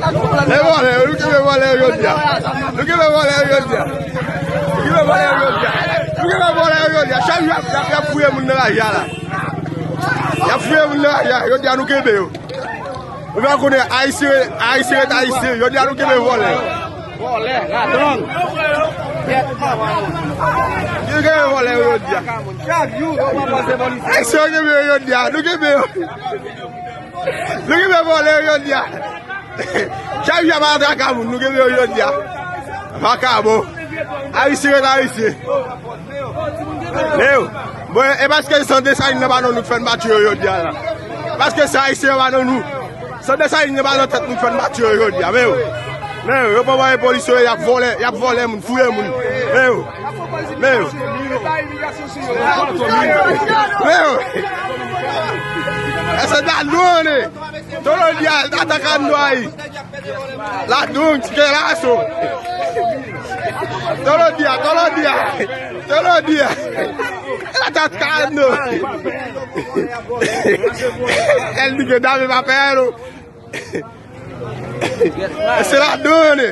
Look at me, Wale, yo dia. Look at me, Wale, yo dia. Look at me, Wale, yo dia. Look at me, Wale, yo dia. Chaque jour, il y a fouillé mon là, il y a fouillé mon là, yo dia, nous que be yo. On va connaître Haïtien, yo dia, nous que be Wale. Wale, ladrón. You get me, Wale, yo dia. Haïtien, yo dia, nous que be yo. Look at me, Wale, yo dia. Chaque jour, il y a Cameroun, nous que be yo dia. Pas Cabo. Haïtien. Léo, bon, et parce que son dessin, il n'a pas nous faire battre aujourd'hui. Parce que ça, Haïtien, va nous. Son dessin, il n'a pas nous faire battre aujourd'hui. Mais vous pas les policiers, il y a volé, il fouillé. Mais c'est la douane. Tout le dia, attaquant la douane, c'est là, ça. Todo dia. Ela tá atacando. Ele diz que dá-me papel. Esse ladrão, né?